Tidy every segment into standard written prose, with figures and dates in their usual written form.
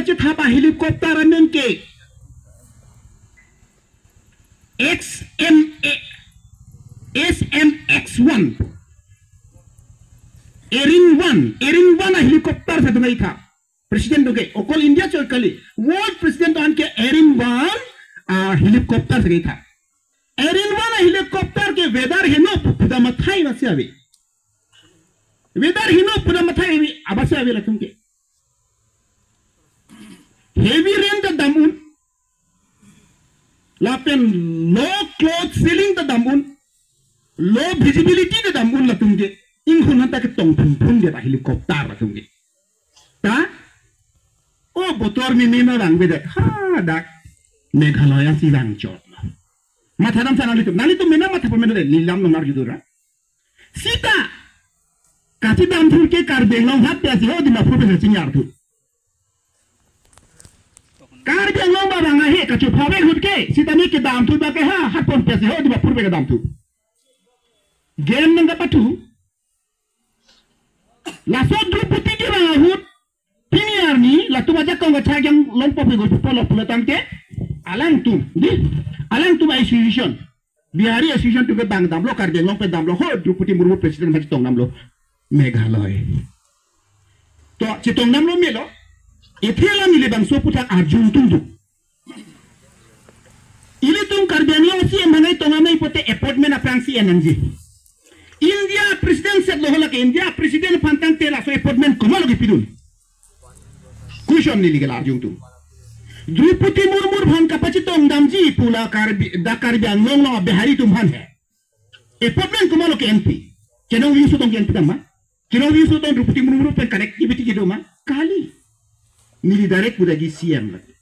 kacu thapa helikopter amen ke SMX-1 Erin 1 helikopter satu ngai tha presiden doge okol India chol kali world president on ke Erin 1 helikopter satu ngai tha Erin 1 helikopter ke weather heno puda mathai wasi abe weather heno puda mathai abase abe lakum ke heavy rain da damun lapen low cloud ceiling da damun low visibility da damun latum ke inghun hanta ke tong phun de helicopter latum ke ta o botor mi mena rang beda ha dak meghalaya si rang chot matha dam sana nali tu mena matha pemena de nilam nomar judura sita kati dam thul ke kar benglong hat pe ho di ma professor chingyar thu kar benglong ba ranga he kachu phabe hut ke sita ni ke dam thu ba ke ha hat pon pe ho di ma purbe ke dam thu gen nang patu la so druputi ke ranga hut piniar ni la tu baja kong ga yang lompo pe go polo puletan ke alang tu association Bihari association tu ke bang damlo kar benglong pe damlo ho druputi murmu president ma tong namlo Meghalaya to chitong namlo melo ethela mile bang so putak arjun tundu ili tum kar benglong si mangai tong amai pote appointment apang si enanji India president set lohola ke India president pantang tela so appointment komalo ke pidun kushon ni ligal arjun tu Drupati murmur bhan kapachitong damji pula dakar benglong lo Bihari tum bhan hai appointment komalo ke MP cheno wisu tong MP tamma cheno wisu tong Drupati murmur pe connectivity ke do ma kali mili direct pudagi CM lagi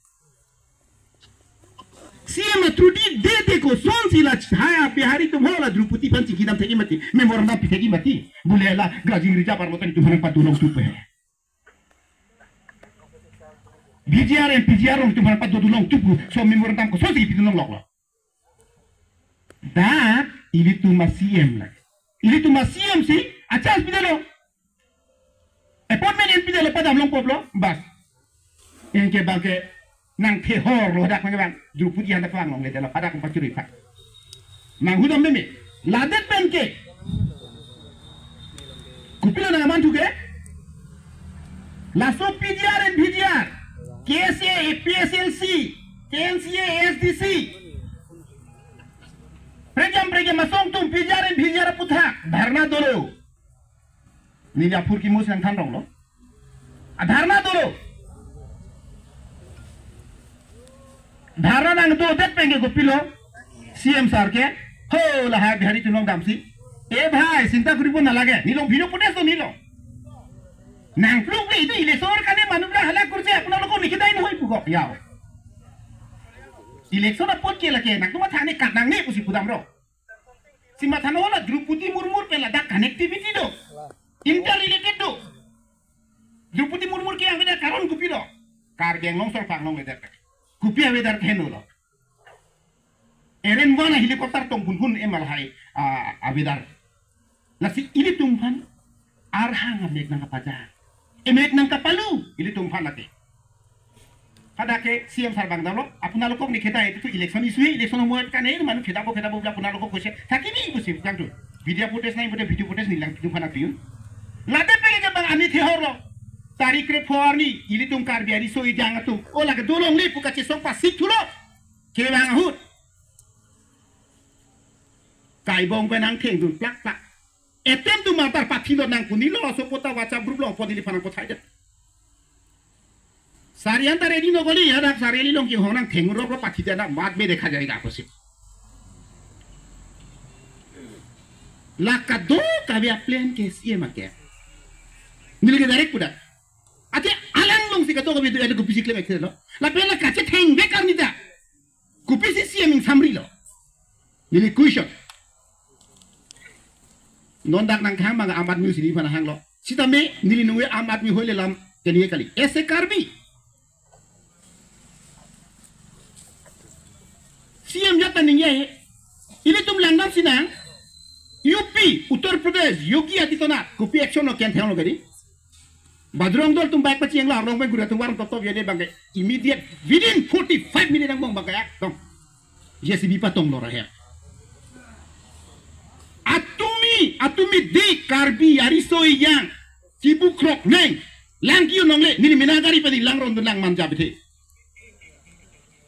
CM trudi de ko son sila haya Bihari tum hola Drupati pan chikidam thegi mati memorandum thegi mati bulela gajing rija parmotan tumhare patulong tupe BGR and PGR on tumhare patulong tupu so memorandum ko so si pitulong loklo da ili tuma CM lagi ili tuma CM si achas bidelo appointment en bidelo padam long poplo bas en ke bangke nang the hor lo dak bang Drupati handa pang long le dela pada ko pacuri pak nang hudam meme ladet benke kupila na mantu ke la so PGR and BGR KSA PSLC KNCA SDC Prejam masong tum PGR and BGR puthak dharna dolo Nijapur ki mus yang thandong lo dharna dolo dharna nang do det penge gopilo CM sar ke ho la ha Bihari tulong damsi e bhai cinta koribo na lage nilong video footage to nilong nang plug le itu election kane manubra hala kurse apnaloko nikidai no hoi pugo yao election apot ke lake nang tuma thane kadang ne pusi pudam ro sima thano la Drupati murmur pe lada connectivity do interrelated do Drupati murmur ke aveda karon gupilo kar genglong sor panglong le dak kupi avedar theno lo Erin 1 helikopter tong gun emal hai avedar nasi ili tumpan arhang amek nang kapaja emek nang kapalu ili tumpan late kada ke CM sarbang damlo apnaloko ni kheta itu election issue election mo kan e manu kheta bo bla apnaloko kose thakini busi jangtu video footage nai bote video footage nilang tumpan apiu lade pe ke bang ani the horo tarik re forni ili tum kar biari so i jang tu ola ke dolong li puka chi song pa sik thulo ke bang hut kai bong pe nang theng dun plak plak etem tu matar pathilo nang kunilo so pota wacha grup lo podili panang ko thai Sarian tare di nogoli ya dak sareli long ki honang thengro ro pathita na mat me dekha jayega aposit la kado kabia plan ke CM ke milge direct puda ate alang long si kato ko bidu ada gupi sikle mekse lo la pela kache theng be karni da gupi si CM ing samri lo mili kuishon non dak nang khang manga amat mi sini pana hang lo sita me nili nuwe amat mi hoile lam keniye kali ese karbi CM jatan ning ye ili tum langnam sinang UP Uttar Pradesh Yogi Adityanath kopi action no ken thang lo gari Badrong dol tum baik paci yang lah rong bang kuda tum warung top ya bang immediate within 45 minutes nang bang bang tong JCB patong lora ya atumi di karbi ariso yang cibukrok neng langkiu nongle nini minagari padi lang ron lang manja bete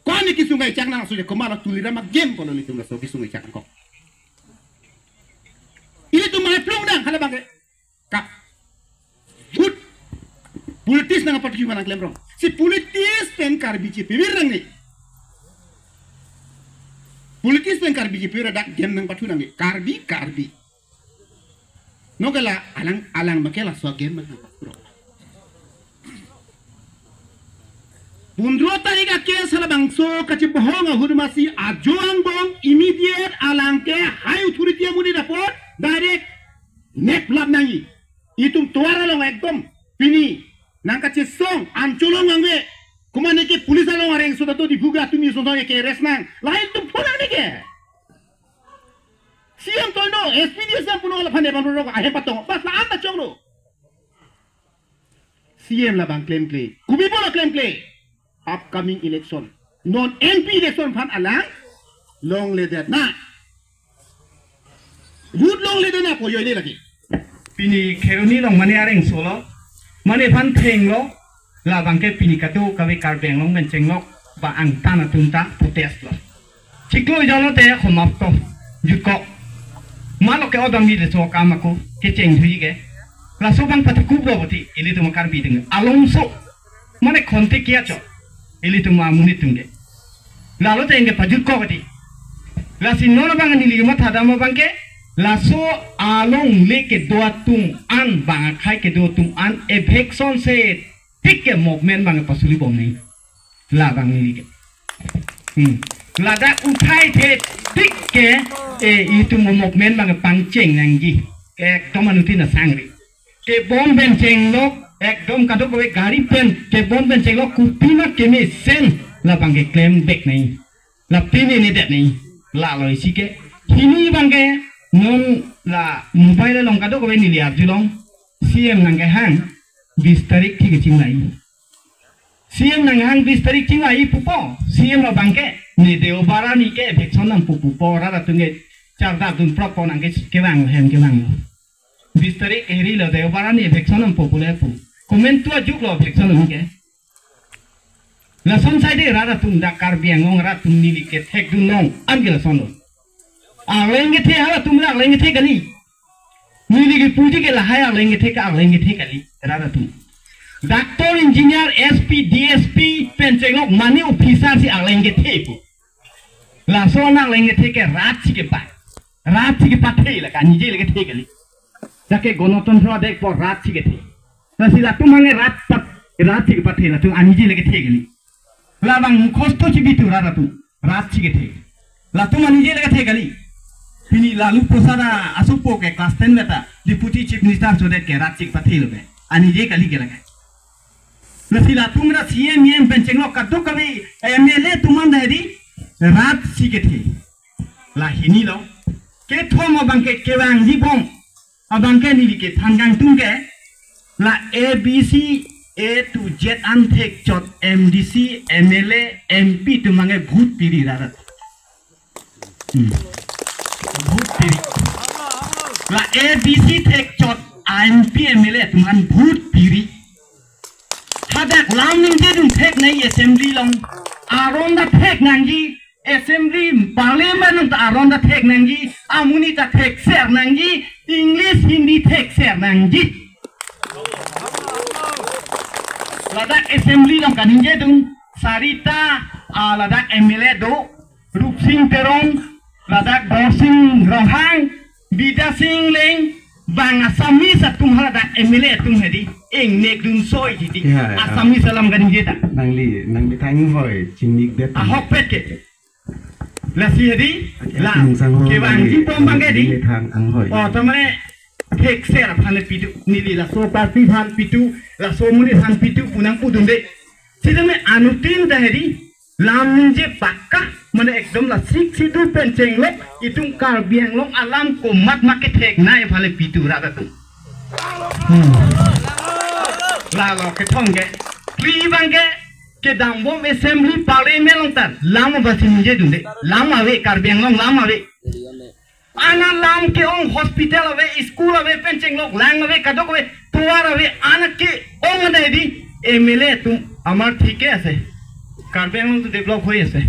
kau ni kisungai cak nang sudah kemana tulira mak game kalau ni tunggu so kisungai cak kok ini tu mana plong nang hala bang kak good politis nang apa tujuan nang klaim rong si politis pen karbi cipi wirang ni politis pen karbi cipi radak game nang patu nang ni karbi no gala alang makela so game nang patu Bundro tadi kaki salah bangso kaci bohong hurmasi ajuang bong immediate alangke high authority muni dapat direct nek lab nangi itu tuara long ekdom pini nang kaci song anculong angwe kumane ke pulis along areng sudah tu dibuka tu mi sudah ke res nang lain tu pulang ni ke siam tono SPD siam puno ala phane ban ro ahe patong pas la anda chong lo siam la bang claim play kubi bola claim play upcoming election non MP election phan alang long leader na good long leader na po yoy lagi pini keruni long mani areng solo mani phan theng lo la bangke pini katu kawe karbeng long ben cheng lo ba ang tana tunta protest lo chiklo jalo te khomap to juko malo ke odam mi de so kamako ke cheng thui ke la so bang pataku lo boti ili tu makar bi ding alonso mane khonte kia cho ili tu ma muni tunge lalu te inge pajut ko bati la sinona bang ni ligi matha dama bangke la so along leke doa tum an bang khai ke do tum an eviction se tik ke movement bang pasuli bom nei la bang ni ligi la da uthai the tik ke itu movement bang pang cheng nangi ek tomanuti na sangri ke bom ben cheng lok ekdom kadok kowe gari pen ke bom ben cheng lok kupina ke me sen la bang ke claim back nei la pini ni det nei la loi sike hini bang ke non la mobile long kadok kowe ni liap julong CM nang ke hang 20 tarik thi ke chingai CM nang hang 20 tarik chingai pupo CM la bang ke ni deo barani ke election nang pupo ra tunge chak da tun prop nang ke wang hem ke wang 20 tarik eri la deo barani election nang popular pu komen tua juk lo election nang ke la son sai de ra tun da kar biang ngong ra tun ni ke thek du nong an ke la son lo alenge the hala tum la alenge the kali ni ke puji ke la hai alenge the ka alenge the kali ra tun doctor engineer SP DSP pencheng lok mani officer si alenge the pu la so na alenge the ke rat si ke pa the la ka ni je le ke the kali jake গণতন্ত্র দেখ পর রাত থেকে থে না সিলা তুমাঙ্গে রাত থেকে পাথে না তু আনিজি লেগে থে গলি লা বাং কষ্ট চিবি তু রাত থেকে থে লা তুম আনিজি লেগে থে গলি পিনি লালু প্রসাদ আসুপো কে ক্লাস 10 বেটা ডিপুটি চিফ মিনিস্টার জোদে কে রাত থেকে পাথে লবে আনিজি গলি কে লাগে না সিলা তুমরা সিএম এম পেনচেং লো কাটো কবি এমএলএ তুমান দেদি রাত থেকে থে লা হিনি লো কে থম বাং কে বাং জি bomb abang ke ni ke thangang tung ke la ABC A to Z anthek chot MDC MLA MP tu mange bhut piri rarat bhut piri la ABC thek chot MP MLA tu man bhut piri thadak lam ning je dun thek nei assembly long aron da thek nang ji assembly parliament ta aron da thek nang ji amuni ta thek ser nang ji English Hindi thek ser nang ji ladak assembly long kanin je dung sarita ladak MLA do Rup Singh Terong ladak Dor Singh Rohang Bida Singh Leng bang Asami satum ladak MLA tum hedi eng nek dun soi ji Asami salam kanin je ta nang bi thang hoi chingnik det ahok pet ke la si hedi la ke bang ji pom bang ke di thang ang hoi tamane thek ser phane pitu nili la so party phan pitu la so muni phan pitu punang pudun de sidame anutin da hedi lam je pakka mane ekdom la sik situ penceng lok itung kar biang lok alam ko mat mak ke thek nai phale pitu ra ta lo ke thong ke pri bang ke dang bom assembly parliament long tan lama basin je dunde lama we karbeng long lama we ana lam ke ong hospital we school we pencheng lok lang we kadok we tuara we ana ke ong na di MLA tum amar thike ase karbeng long to develop hoy ase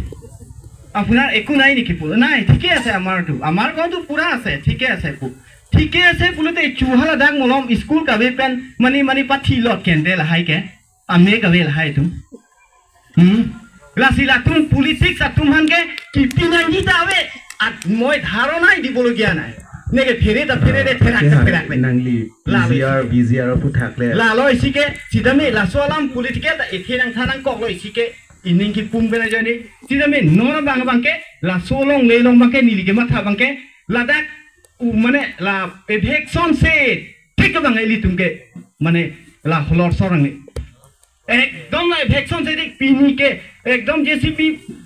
আপনার একো নাই নেকি পুরো নাই ঠিকই আছে আমার গাঁওটো পুরা আছে ঠিকই আছে ঠিকই আছে পুলোতে চুহালা দাগ মলম স্কুল কাবে পেন মানি পাঠি লট কেন্দেল হাইকে আমি কাবে হাই তুম লাসিলা তুম পলিটিক্স তুম হানকে কি পিনাঙ্গি দাবে আর মই ধারণাই দিবলগিয়া নাই নেগে ফেরে ফেরাক নাংলি ভিজিআর পু থাকলে লালো ইসিকে সিদামে লাসোলাম পলিটিক্যাল এথেনাং থানাং ককলো ইসিকে ini ki pum bena jani tidak men nora bangke la solong lelong bangke nili ke matha bangke la dak mane la eviction se ठीक bang eli tumke mane la holor sorang ni ekdom la eviction se dik pini ke ekdom JCB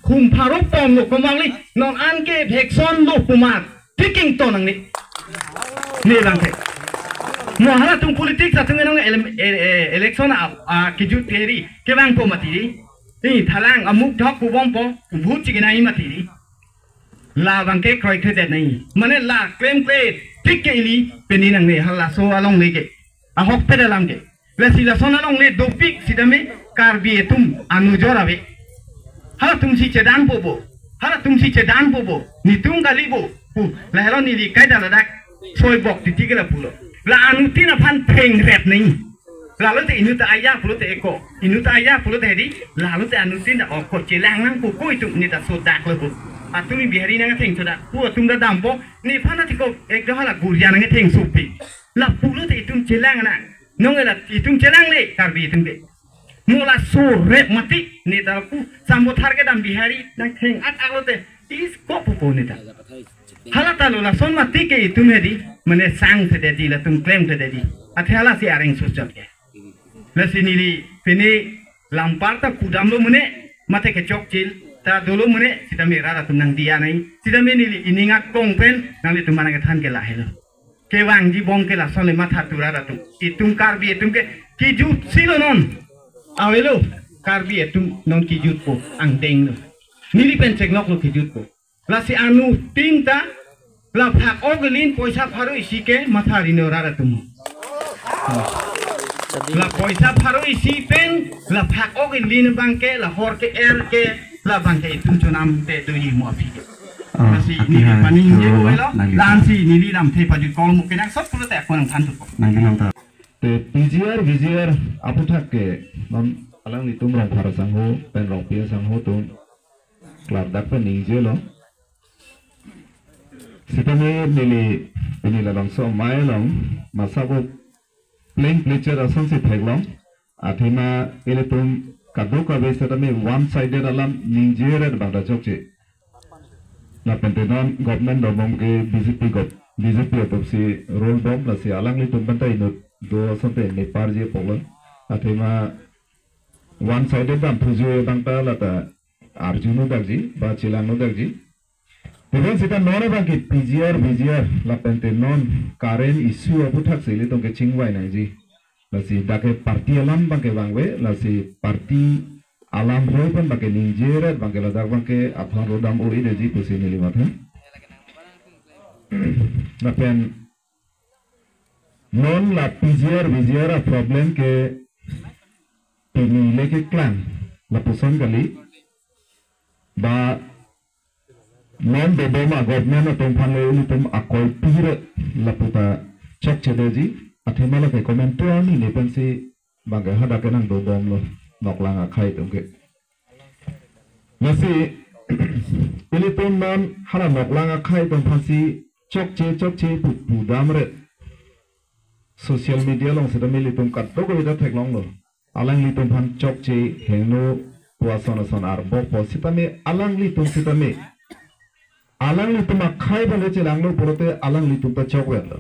khum pharo pom lo komangli non an ke eviction lo pumat tiking to nang ni bangke mohara tum politik sa tum nang election a kiju teri ke bang pomatiนี่ทลังอมุกทอกกูบ้องปอกูพูดจริงนะอีมาทีลาบังเกคอยเคยแต่นี่มันเนี่ยลาเกรมเกรดทิกเกลีเป็นนี่นังเนี่ยฮัลลาโซอาลงเลยเกอะฮอกเปเดลังเกและสิลาโซนาลงเลยดูปิกสิดามิการบีตุมอนุจอราเวฮัลตุมสิเจดานโบโบฮัลตุมสิเจดานโบโบนี่ตุงกาลิโบปูและฮัลนี่ลีไกด์ดาลดักช่วยบอกติกละปูโลและอนุทินพันเพลงแรปนี่lalu te inu ta ayah puluh te eko inu ta ayah puluh te hedi lalu te anusin da okot celang nang kuku itu ni ta sodak lebu atu ni bihari nang theng soda pu tum da dampo ni phana tiko ek da hala gurja nang theng supi la puluh te itum celang na nong la itum celang le karbi itum de mula so rep mati ni ta pu sambo thar ke dam bihari nang theng at aglo te is ko pu ni ta hala ta lo la son mati ke itum hedi mane sang se de di la tum claim te de di athala si areng sosal ke Lasi nili pini lampar ta kudam lo mune mate ke chok cil ta dulu mune sida me rara tunang dia nai sida me nili ininga kongpen nang li tumana ke than ke la helo ke wang ji bong ke la sole matha tu rara tu itum karbi itum ke kiju silo non awelo karbi itum non kiju po ang deng lo nili pen cek nok lo kiju po lasi anu tinta la phak ogelin poisa pharu isike matha rino rara tum la poisa pharo isi pen la phak ogin lin bangke la hor ke er ke la bangke tum chonam te do yi mo phi si ni paning je ko lo lan si ni li lam the pa ju kol mu ke nak sot pulu te ko nang than tu nang nang ta te PGR apu thak ke non alang ni tum rong pharo sang ho pen rong pia sang ho tum klab dak pen ning je lo sitame ni la bang so mai long masabo Playing picture asan si thaiglong athima eletum kado ka be satame one sided alam ninjere bangda chokche la pentenon government domom ke BJP otopsi roll bomb la si alang litum bantai no do asante nepar je polon athima one sided bam thujo bangta la ta arjuno dagji ba chilano dagji Even sita nona bangki PGR la pentenon current issue abu thak sili tongke chingwai nai ji la si dake parti alam bangke bangwe la si parti alam roi pan bangke ninjere bangke la dak bangke athon rodam o ide ji pusi nili mathe la pen non la PGR a problem ke pini leke clan la puson kali ba non beboma government atong phale ulitum akol pire laputa chok chedeji athema la ke comment to ni lepen si baga hada ke nang do bom lo noklang akhai tongke nasi ulitum non hala noklang akhai tong phansi chok che pu damre social media long se dami litum kat to ko ida theklong lo alang litum phan chok che hengno puason ar bo positame alang litum sitame alang litum akhai bale chelang lo porote alang litum ta chok wetlo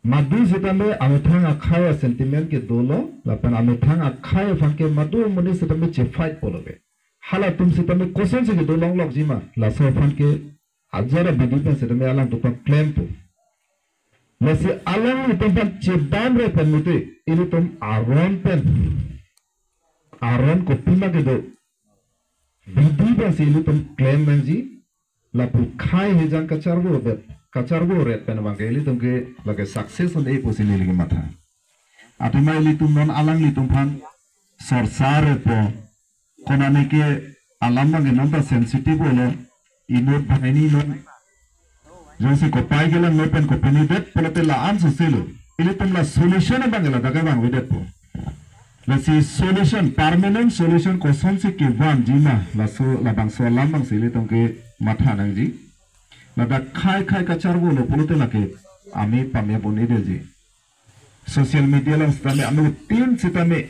madu sitame amuthang akhai sentiment ke dolo lapan amuthang akhai phangke madu muni sitame che fight pologe hala tum sitame kosen se ke dolong lok jima la so phangke ajara bidi pen sitame alang to claim to Lasi alang ni tempat cebam re pen muti ini tom aron pen aron ko pima gedo bidi basi ini tom claim manji lapu khai hejang kacarbo re pen bangke ini tom ke lage success on e posini lagi mata atima ini tom non alang ni tom pan sorsar po konane ke alam bangke non sensitive lo inut bhaini non जैसे कोपाई के लिए नोपन कोपनी डेट पलटे ला आंसर सिलो इले तुमला सॉल्यूशन बंगला दगा बांग विदेट पो लसी सॉल्यूशन परमानेंट सॉल्यूशन को संसे के वान जीमा लसो लबांग सोलाम बांग सिले तुमके माथा नंग जी लदा खाई खाई कचार वो लो पलटे लके आमी पामे बोनी दे जी सोशल मीडिया ला स्टामे आमी तीन सितामे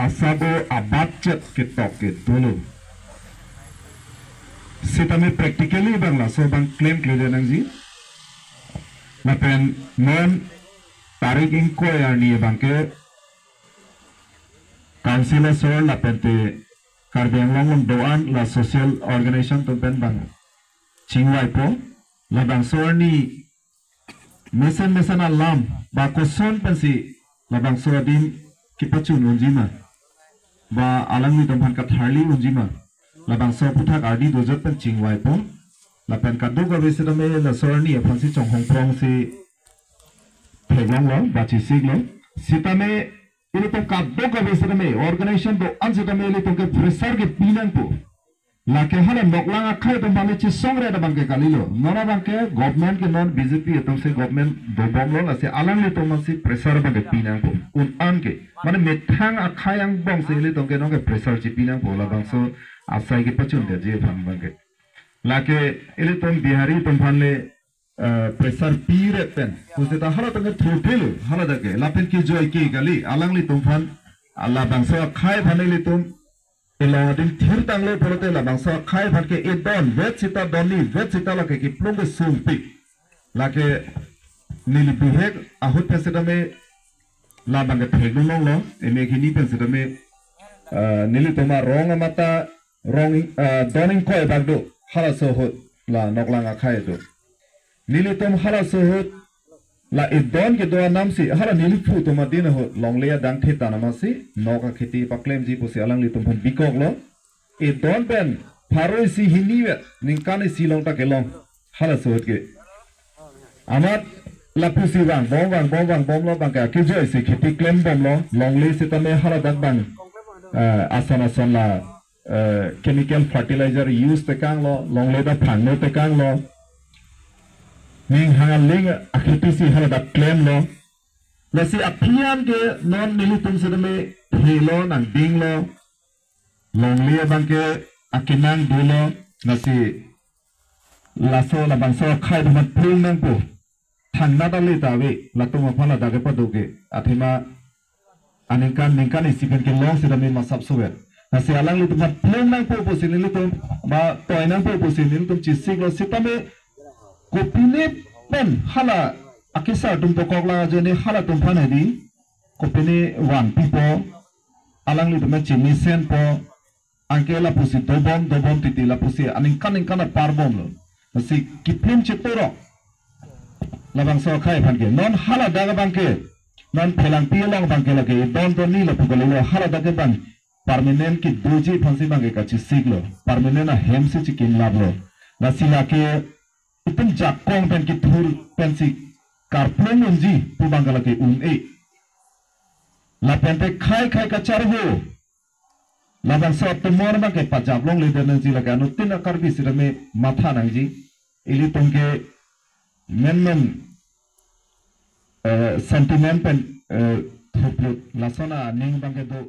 आसाबो आबाचत के टॉप के दोलो Sita me practically bangla so bang claim clear nang ji lapen non tarik inquiry ni bangke council so lapen te karbeng long doan la social organization to ben bang chingwai po la bang so ni mesan alam ba ko son pensi la bang so din kipachun unjima ba alang ni domhan ka tharli unjima labang so puthak ardi dojot pen chingwai po lapen kadu ga besida me la sorni phansi chong hong prong si pheglong lo bachi siglo sita me ini to kadu ga besida me organization do an sita me le to ke pressure ke pinang po la ke hala noklang akhai to mane chi songre da bangke kalilo nona bangke government ke non bjp to se government do bom lo la se alang le to man si pressure bangke pinang po un an ke mane methang akhai ang bong se le to ke no ke pressure chi pinang po la bang so asai ke pachun de je phang bangke lake ele tom bihari tom phanle pressure pire pen use ta hala tang thotelo hala dake lapen ki joy ki gali alangli tom phan alla bangsa khai phanele tom elodin thir tanglo polote la bangsa khai phan ke edon vet sita doni vet sita lake ki plong ke sum pi lake nili bihek ahut peseda me la bangke theglo lo eme khini peseda me nili toma rong amata rong doning koi bagdo hala sohut la noklanga khai do nili tom hala sohut la idon ke do nam si hala nili phu to madina ho longleya dang the tanama si noka kheti paklem ji posi alang li tom phan bikok lo idon ben pharoi si hini we ningkani si long ta ke long hala sohut ke amat la pusi bang bom lo bang ka ke jo si kheti klem bom lo longle si tame hala dak bang asan la chemical fertilizer use te kang lo longle da phang no te kang lo ning hangal ling akhiti si hala da claim lo lasi aphian ke non nili tum se me phelo nang ding lo longle bang ke akinang dulo nasi laso la bangso khai da mat phung nang po thang na da le ta we la tum phala da ke padu ke athima aningkan ningkan isipen ke long se da me masap suet nasi alang li tempat plong nang po posin li tum ba toy nang po posin li tum chisik lo sitame kopine pen hala akisa tum pokok la jene hala tum phane di kopine wan pipo alang li tum chini sen po angke la pusi dobom titi la pusi aningkan parbom lo nasi kiplum chitoro labang so khai phan ke non hala daga bangke non phelang pilang bangke lage don ni la pugalo hala daga bang permanent ki doji phansi bange ka chi siglo permanent a hem se chikin lablo na sila ke itum jakong pen ki thur pen si karplong unji pu bangala ke e la pen te khai ka charbo la bang so to mon bang ke pajab long le den ji la ka no tin akar bi sira me matha nang ji ili tum ke men sentiment pen thuplut la sona ning bang ke do